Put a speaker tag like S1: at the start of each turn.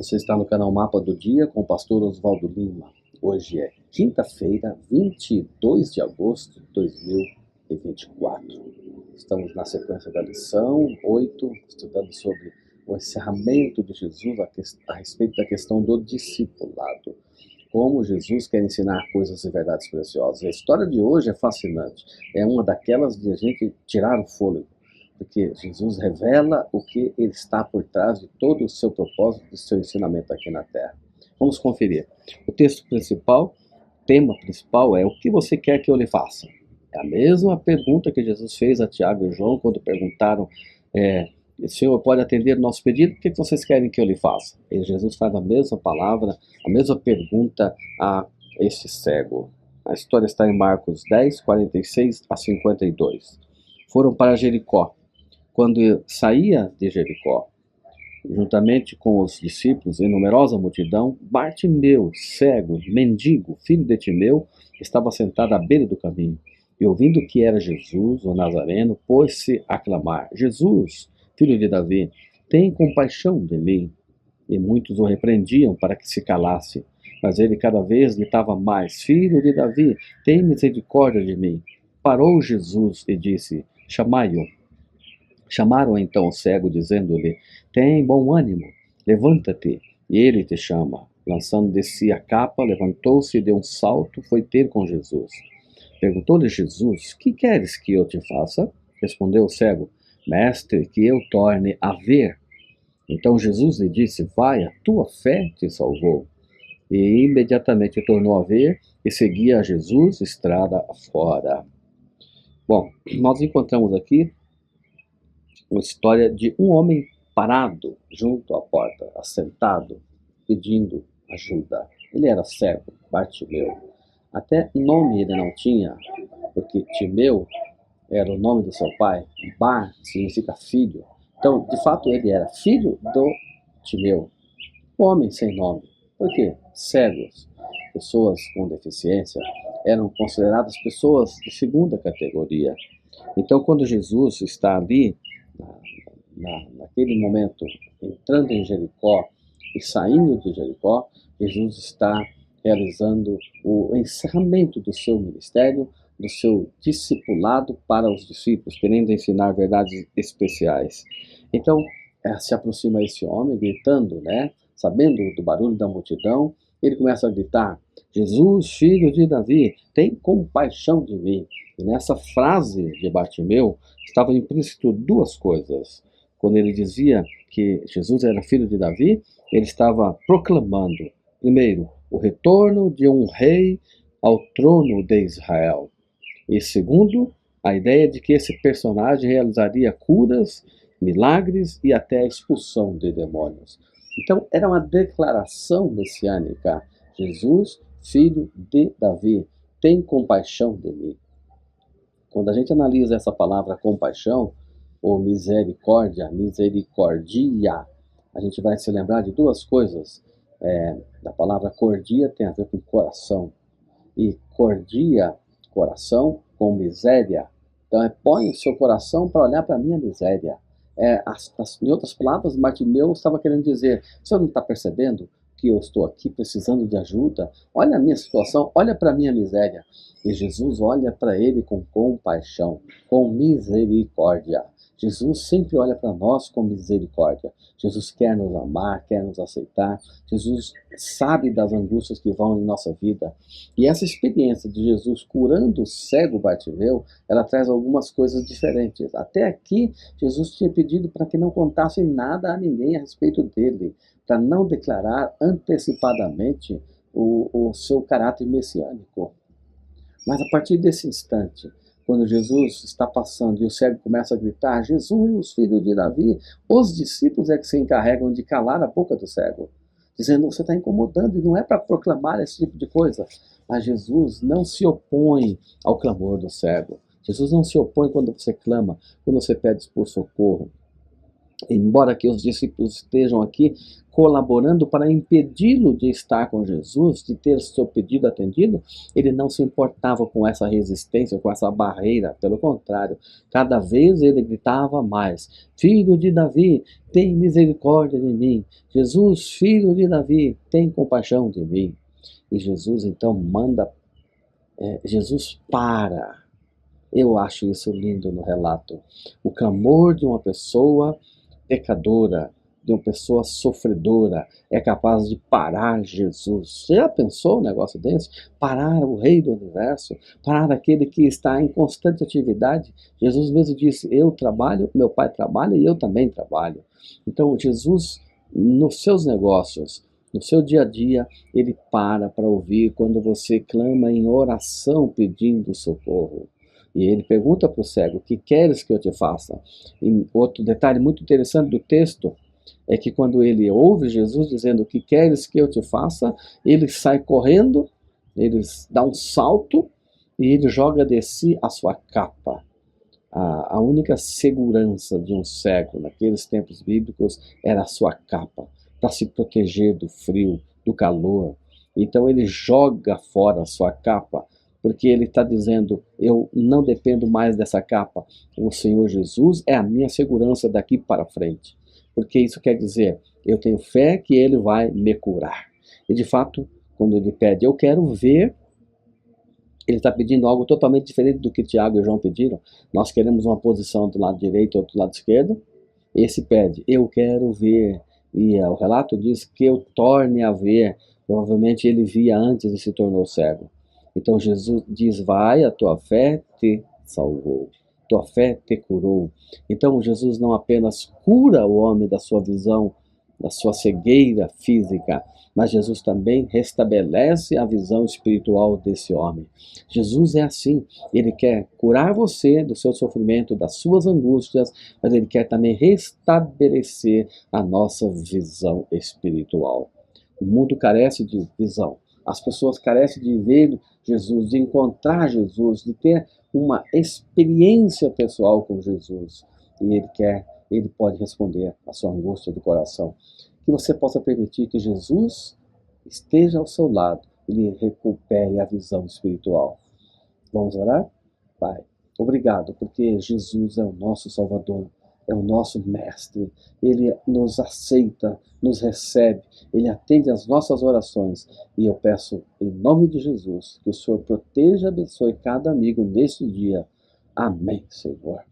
S1: Você está no canal Mapa do Dia com o pastor Oswaldo Lima. Hoje é quinta-feira, 22 de agosto de 2024. Estamos na sequência da lição 8, estudando sobre o encerramento de Jesus a respeito da questão do discipulado. Como Jesus quer ensinar coisas e verdades preciosas. A história de hoje é fascinante. É uma daquelas de a gente tirar o fôlego. Porque Jesus revela o que ele está por trás de todo o seu propósito, do seu ensinamento aqui na Terra. Vamos conferir. O texto principal, tema principal é: o que você quer que eu lhe faça? É a mesma pergunta que Jesus fez a Tiago e João quando perguntaram: o Senhor pode atender o nosso pedido? O que vocês querem que eu lhe faça? E Jesus faz a mesma palavra, a mesma pergunta a este cego. A história está em Marcos 10, 46 a 52. Foram para Jericó. Quando saía de Jericó, juntamente com os discípulos e numerosa multidão, Bartimeu, cego, mendigo, filho de Timeu, estava sentado à beira do caminho. E ouvindo que era Jesus, o Nazareno, pôs-se a clamar: Jesus, filho de Davi, tem compaixão de mim. E muitos o repreendiam para que se calasse. Mas ele cada vez gritava mais: Filho de Davi, tem misericórdia de mim. Parou Jesus e disse: Chamai-o. Chamaram então o cego, dizendo-lhe: Tem bom ânimo, levanta-te, e ele te chama. Lançando de si a capa, levantou-se e deu um salto, foi ter com Jesus. Perguntou-lhe Jesus: Que queres que eu te faça? Respondeu o cego: Mestre, que eu torne a ver. Então Jesus lhe disse: Vai, a tua fé te salvou. E imediatamente tornou a ver e seguia a Jesus estrada fora. Bom, nós encontramos aqui uma história de um homem parado junto à porta, assentado, pedindo ajuda. Ele era cego, Bartimeu. Até nome ele não tinha, porque Timeu era o nome do seu pai. Bar significa filho. Então, de fato, ele era filho do Timeu. Um homem sem nome. Por quê? Cegos, pessoas com deficiência, eram consideradas pessoas de segunda categoria. Então, quando Jesus está ali, naquele momento, entrando em Jericó e saindo de Jericó, Jesus está realizando o encerramento do seu ministério, do seu discipulado para os discípulos, querendo ensinar verdades especiais. Então, se aproxima esse homem gritando, sabendo do barulho da multidão, ele começa a gritar: Jesus, filho de Davi, tem compaixão de mim. E nessa frase de Bartimeu estava implícito duas coisas. Quando ele dizia que Jesus era filho de Davi, ele estava proclamando, primeiro, o retorno de um rei ao trono de Israel. E segundo, a ideia de que esse personagem realizaria curas, milagres e até a expulsão de demônios. Então, era uma declaração messiânica: Jesus, filho de Davi, tem compaixão de mim. Quando a gente analisa essa palavra compaixão, ou misericórdia, misericordia, a gente vai se lembrar de duas coisas. Da palavra cordia tem a ver com coração. E cordia, coração, com miséria. Então, põe o seu coração para olhar para a minha miséria. Em outras palavras, Bartimeu estava querendo dizer: o senhor não está percebendo que eu estou aqui precisando de ajuda? Olha a minha situação, olha para a minha miséria. E Jesus olha para ele com compaixão, com misericórdia. Jesus sempre olha para nós com misericórdia. Jesus quer nos amar, quer nos aceitar. Jesus sabe das angústias que vão em nossa vida. E essa experiência de Jesus curando o cego Bartimeu, ela traz algumas coisas diferentes. Até aqui, Jesus tinha pedido para que não contassem nada a ninguém a respeito dele, para não declarar antecipadamente o seu caráter messiânico. Mas a partir desse instante, quando Jesus está passando e o cego começa a gritar: Jesus, filho de Davi, os discípulos é que se encarregam de calar a boca do cego, dizendo: você está incomodando, e não é para proclamar esse tipo de coisa. Mas Jesus não se opõe ao clamor do cego. Jesus não se opõe quando você clama, quando você pede por socorro. embora que os discípulos estejam aqui colaborando para impedi-lo de estar com Jesus, de ter seu pedido atendido, ele não se importava com essa resistência, com essa barreira. Pelo contrário, cada vez ele gritava mais: Filho de Davi, tem misericórdia de mim. Jesus, filho de Davi, tem compaixão de mim. E Jesus então manda, Jesus para. Eu acho isso lindo no relato. O clamor de uma pessoa pecadora, de uma pessoa sofredora, é capaz de parar Jesus. Você já pensou um negócio desse? Parar o Rei do Universo? Parar aquele que está em constante atividade? Jesus mesmo disse: eu trabalho, meu Pai trabalha e eu também trabalho. Então Jesus, nos seus negócios, no seu dia a dia, ele para ouvir quando você clama em oração pedindo socorro. E ele pergunta para o cego: o que queres que eu te faça? E outro detalhe muito interessante do texto é que quando ele ouve Jesus dizendo: o que queres que eu te faça? Ele sai correndo, ele dá um salto e ele joga de si a sua capa. A única segurança de um cego naqueles tempos bíblicos era a sua capa, para se proteger do frio, do calor. Então ele joga fora a sua capa, porque ele está dizendo: eu não dependo mais dessa capa. O Senhor Jesus é a minha segurança daqui para frente. Porque isso quer dizer, eu tenho fé que Ele vai me curar. E de fato, quando ele pede: eu quero ver, ele está pedindo algo totalmente diferente do que Tiago e João pediram. Nós queremos uma posição do lado direito e outro lado esquerdo. Esse pede: eu quero ver. E o relato diz que eu torne a ver. Provavelmente ele via antes e se tornou cego. Então Jesus diz: vai, a tua fé te salvou. Tua fé te curou. Então Jesus não apenas cura o homem da sua visão, da sua cegueira física, mas Jesus também restabelece a visão espiritual desse homem. Jesus é assim, ele quer curar você do seu sofrimento, das suas angústias, mas ele quer também restabelecer a nossa visão espiritual. O mundo carece de visão. As pessoas carecem de ver Jesus, de encontrar Jesus, de ter uma experiência pessoal com Jesus. E ele pode responder à sua angústia do coração. Que você possa permitir que Jesus esteja ao seu lado e lhe recupere a visão espiritual. Vamos orar? Pai, obrigado, porque Jesus é o nosso Salvador, é o nosso Mestre. Ele nos aceita, nos recebe, Ele atende às nossas orações. E eu peço, em nome de Jesus, que o Senhor proteja e abençoe cada amigo neste dia. Amém, Senhor.